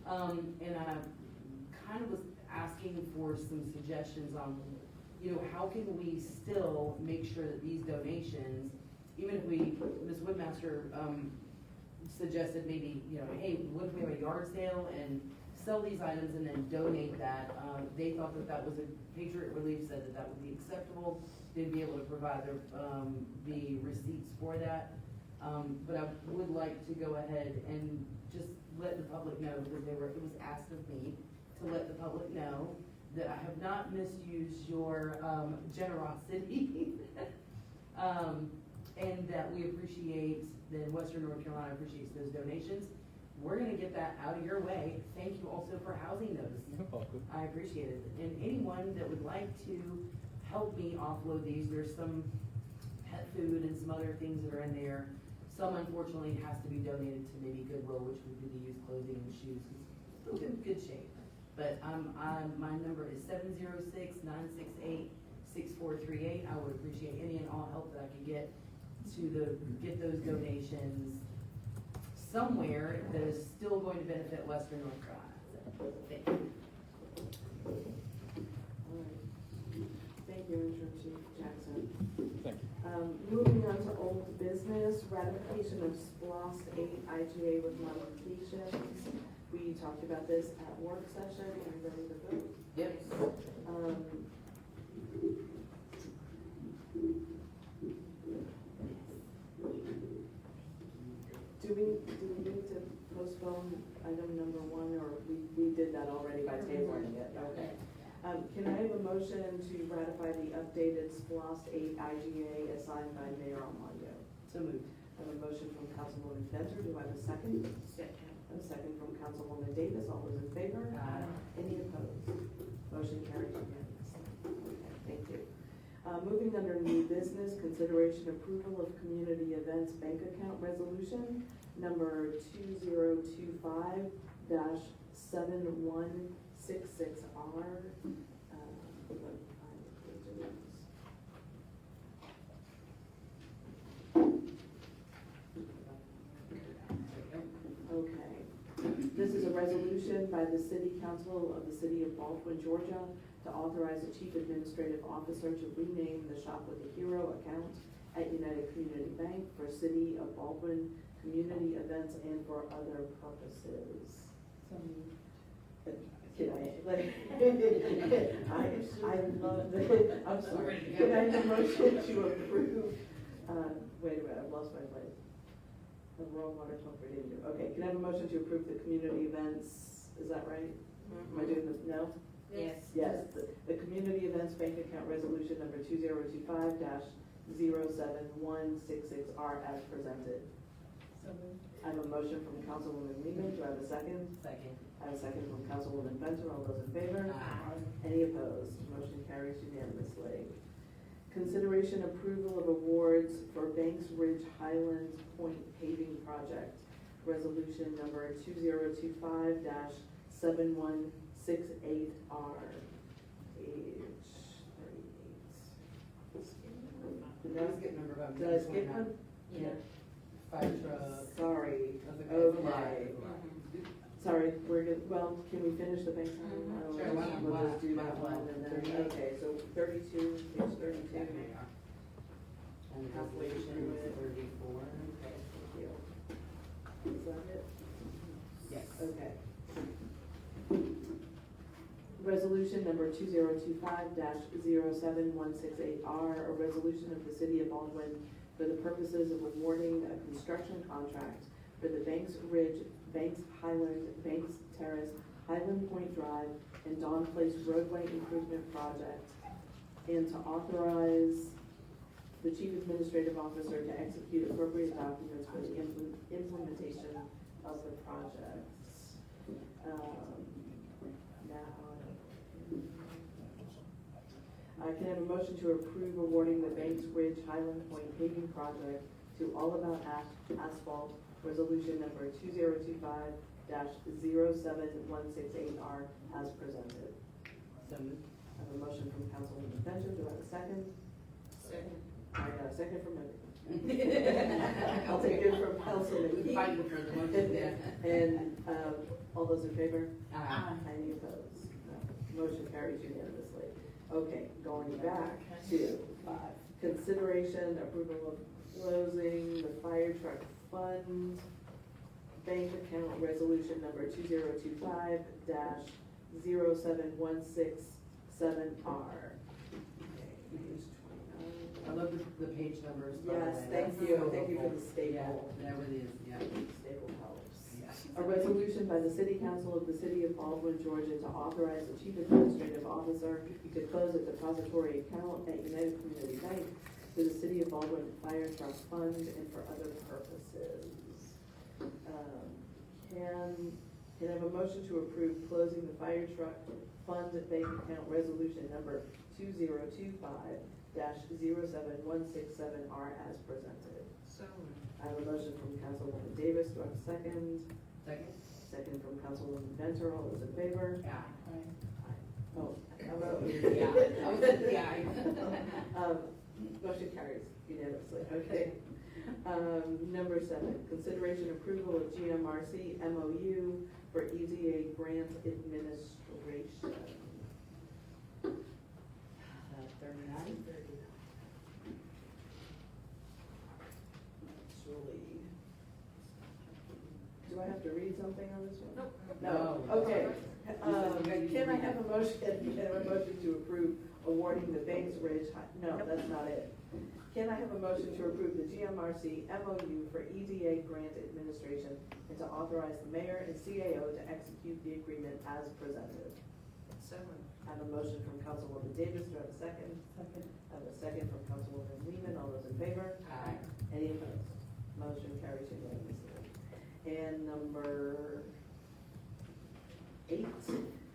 And I kind of was asking for some suggestions on, you know, how can we still make sure that these donations even if we, Ms. Woodmaster, suggested maybe, you know, hey, what if we have a yard sale and sell these items and then donate that? They thought that that was Patriot Relief said that that would be acceptable. They'd be able to provide the receipts for that. But I would like to go ahead and just let the public know, because it was asked of me to let the public know that I have not misused your, generosity. And that we appreciate, that Western North Carolina appreciates those donations. We're gonna get that out of your way. Thank you also for housing those. You're welcome. I appreciate it. And anyone that would like to help me offload these, there's some pet food and some other things that are in there. Some unfortunately has to be donated to maybe Goodwill, which would be the used clothing and shoes. It's still in good shape. But, my number is 706-968-6438. I would appreciate any and all help that I can get get those donations somewhere that is still going to benefit Western North Carolina. So, thank you. All right. Thank you, Interim Chief Jackson. Thank you. Moving on to old business, ratification of SPLOST 8 IGA with modifications. We talked about this at work session. Are you ready to vote? Yep. Do we need to postpone item number 1, or we did that already by tabling it? Okay. Can I have a motion to ratify the updated SPLOST 8 IGA assigned by Mayor Armando? So moved. I have a motion from Councilwoman Benzer. Do I have a second? Second. A second from Councilwoman Davis. All those in favor? Aye. Any opposed? Motion carries unanimously. Okay, thank you. Moving under new business, consideration approval of community events bank account resolution number 2025-7166R. Okay. This is a resolution by the City Council of the City of Baldwin, Georgia, to authorize the Chief Administrative Officer to rename the Shop with a Hero account at United Community Bank for City of Baldwin community events and for other purposes. So moved. Can I, like, I love the, I'm sorry. Can I have a motion to approve, wait a minute, I've lost my place. The Rural Water Comfort India. Okay, can I have a motion to approve the community events? Is that right? Am I doing this? No? Yes. Yes, the community events bank account resolution number 2025-07166R as presented. So moved. I have a motion from Councilwoman Lehman. Do I have a second? Second. I have a second from Councilwoman Benson. All those in favor? Aye. Any opposed? Motion carries unanimously. Consideration approval of awards for Banks Ridge Highlands Point paving project. Resolution number 2025-7168R. Page 38. That was good number. Did I skip one? Yeah. Fire truck. Sorry. That's okay. It's a lot. Okay. Sorry, we're good, well, can we finish the bank? Sure, why not? We'll just do that Why not? one and then, 38. okay, so 32, page 32. And Halfway resolution through it. 34. Okay, thank you. Is that it? Yes. Okay. Resolution number 2025-07168R, a resolution of the City of Baldwin for the purposes of awarding a construction contract for the Banks Ridge, Banks Highland, Banks Terrace, Highland Point Drive, and Dawn Place roadway improvement project, and to authorize the Chief Administrative Officer to execute appropriate documents for the implementation of the projects. Can I have a motion to approve awarding the Banks Ridge Highland Point paving project to All About Asphalt, resolution number 2025-07168R as presented? So moved. I have a motion from Councilwoman Benson. Do I have a second? Second. I got a second from everyone. I'll take it from Councilman. Fighting for the motion, yeah. And, all those in favor? Aye. Any opposed? No. Motion carries unanimously. Okay, going back to 5, consideration approval of closing the fire truck fund bank account resolution number 2025-07167R. Page 29. I love the page numbers. by the Yes, way. thank That's you, so thank you for the helpful. staple. Yeah, that really is, yeah. Staple helps. Yeah. A resolution by the City Council of the City of Baldwin, Georgia, to authorize the Chief Administrative Officer to close a depository account at United Community Bank to the City of Baldwin Fire Truck Fund and for other purposes. Can I have a motion to approve closing the fire truck fund bank account resolution number 2025-07167R as presented? So, I have a motion from Councilwoman Davis, do I have a second? Second? Second from Councilwoman Venter, all those in favor? Yeah. Oh, how about? Yeah, I was at the eye. Motion carries unanimously, okay. Number 7, consideration approval of GMRC MOU for EDA grant administration. 39? Actually, do I have to read something on this one? Nope. No, No. okay. You Can I have a motion to approve awarding the Banks Ridge, no, that's not it. Can I have a motion to approve the GMRC MOU for EDA grant administration and to authorize the mayor and CAO to execute the agreement as presented? so, I have a motion from Councilwoman Davis, do I have a second? Second. I have a second from Councilwoman Lehman, all those in favor? Aye. Any opposed? Motion carries unanimously. And number 8,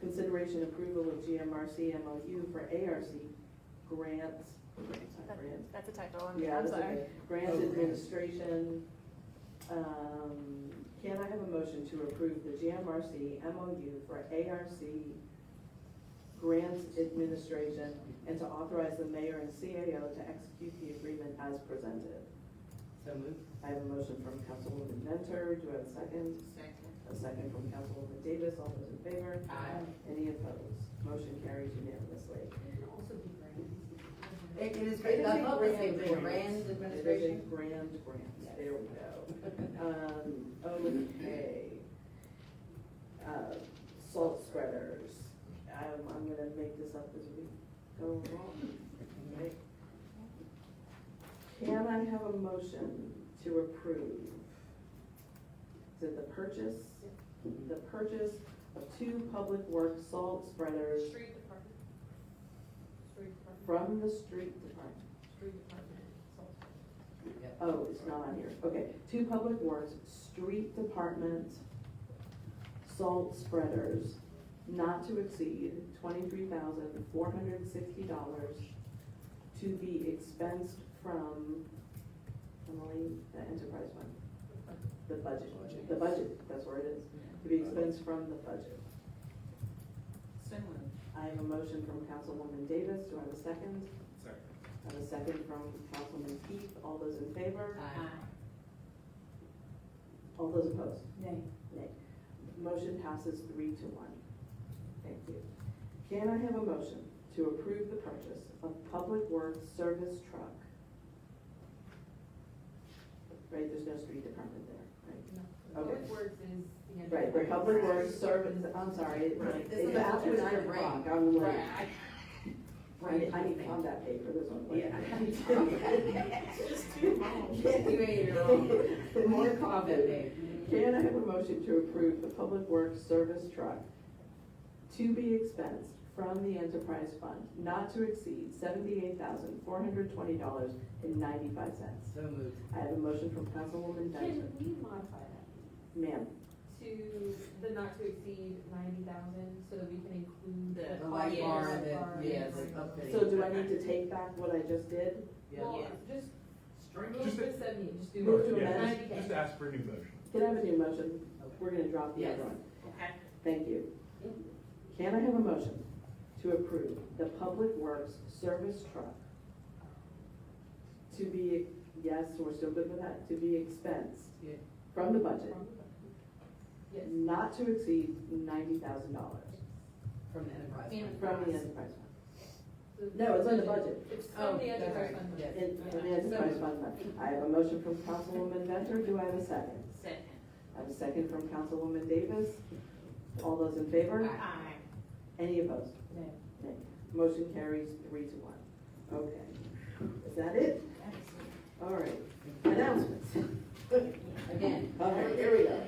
consideration approval of GMRC MOU for ARC grants. That's a typo, Yeah, I'm that's sorry. okay. Grants Okay. administration. Can I have a motion to approve the GMRC MOU for ARC grants administration and to authorize the mayor and CAO to execute the agreement as presented? So moved. I have a motion from Councilwoman Venter, do I have a second? second. A second from Councilwoman Davis, all those in favor? Aye. Any opposed? Motion carries unanimously. It can also be grants. It is great, I thought the same thing, brand It is administration. a grand grant, Yes. there we go. Okay. Salt spreaders, I'm gonna make this up as we go along, right? Can I have a motion to approve? Is it the purchase? The purchase of 2 public works salt spreaders Street department. Street department. from the street department. Street department. Yep. Oh, it's not on here. Okay, 2 public works, street department, salt spreaders, not to exceed $23,460 to be expensed from, Emily, the enterprise fund. The budget, that's where it is, to be expensed from the budget. So moved. I have a motion from Councilwoman Davis, do I have a second? Second. I have a second from Councilman Keith, all those in favor? Aye. All those opposed? Nay. Nay. Motion passes 3-1. Thank you. Can I have a motion to approve the purchase of Public Works service truck? Right, there's no street department there, right? No. Okay. Public Works is the. Right, the Public Works service, I'm sorry, Right. it's This after is 9 your brain. o'clock, I'm late. Right. I need combat pay for this one. Yeah. It's too long. You ain't wrong. More comment, babe. Can I have a motion to approve the Public Works service truck to be expensed from the enterprise fund, not to exceed $78,420.95? So moved. I have a motion from Councilwoman Can Dyson. we modify that Ma'am, to the not to exceed 90,000 so that we can include The The light yes. bar, light that, bar yeah, and the everything. update. so do I need to take back what I just did? Yeah. Well, Yeah. just Strike, remove just, the 70, just do Move to it. amend. 90K. just ask for a new motion. Can I have a new motion? We're gonna drop the Yes. other one. Okay. Thank you. Can I have a motion to approve the Public Works service truck to be, yes, we're still good with that, to be expensed Yeah. from the budget, Yes. not to exceed $90,000 From the enterprise. And fund. from the enterprise fund. No, it's in the budget. It's Oh, from the that's enterprise right, fund. yes. In the enterprise fund. I have a motion from Councilwoman Venter. Do I have a second? Second. I have a second from Councilwoman Davis. All those in favor? Aye. Any opposed? Nay. Nay. Motion carries 3-1. Okay. Is that it? All right. Announcements. Again. Okay, here we go.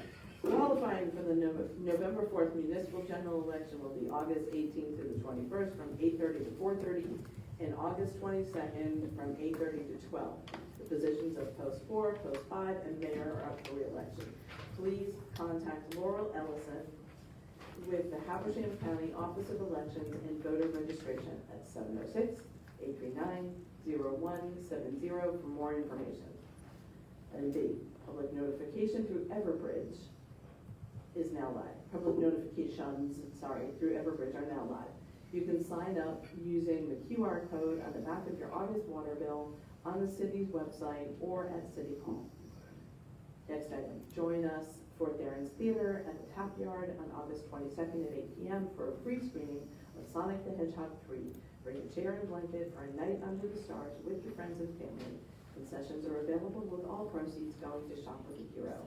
Qualifying for the November 4th municipal general election will be August 18th to the 21st from 8:30 to 4:30 and August 22nd from 8:30 to 12. The positions of post 4, post 5, and mayor are up for re-election. Please contact Laurel Ellison with the Habersham County Office of Elections and Voter Registration at 706-839-0170 for more information. And B, public notification through Everbridge is now live. Public notifications, through Everbridge are now live. You can sign up using the QR code on the back of your August water bill, on the city's website, or at City Hall. Next item, join us for Darren's Theater at the Tap Yard on August 22nd at 8 p.m. for a free screening of Sonic the Hedgehog 3. Bring a chair and blanket for a night under the stars with your friends and family. Concessions are available with all proceeds going to Shop with a Hero.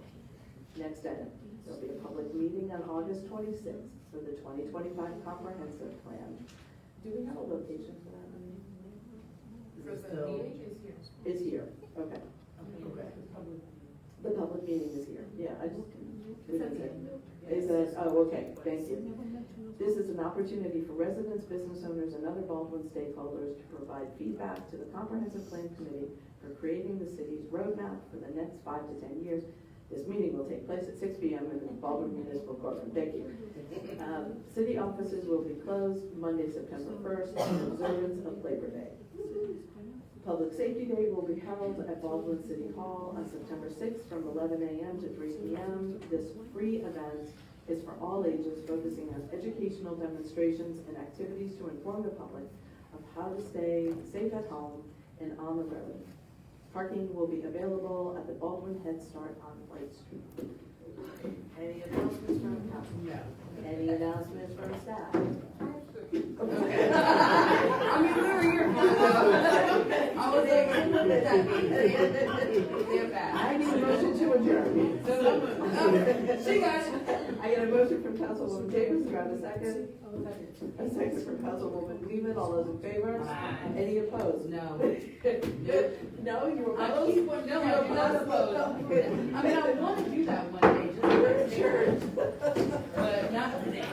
Next item, there'll be a public meeting on August 26th for the 2025 comprehensive plan. Do we have a location for that meeting? For the meeting is here. It's here, okay. Okay. The public meeting is here, yeah, I just. It's at the end. Is that, oh, okay, thank you. This is an opportunity for residents, business owners, and other Baldwin stakeholders to provide feedback to the Comprehensive Plan Committee for creating the city's roadmap for the next 5 to 10 years. This meeting will take place at 6 p.m. in the Baldwin Municipal Courtroom. Thank you. City offices will be closed Monday, September 1st, in observance of Labor Day. Public Safety Day will be held at Baldwin City Hall on September 6th from 11 a.m. to 3 p.m. This free event is for all ages, focusing on educational demonstrations and activities to inform the public of how to stay safe at home and on the road. Parking will be available at the Baldwin Head Start on White Street. Any announcements from council? No. Any announcements from staff? I mean, we were here. I was like, what does that mean? They're bad. I need a motion to adjourn. She got it. I get a motion from Councilwoman Davis, do I have a second? A second from Councilwoman Lehman, all those in favor? Aye. Any opposed? No. No, you were I opposed? keep one, no, I'm not opposed. I mean, I want to do that one day, just We're for adjourned. but not today.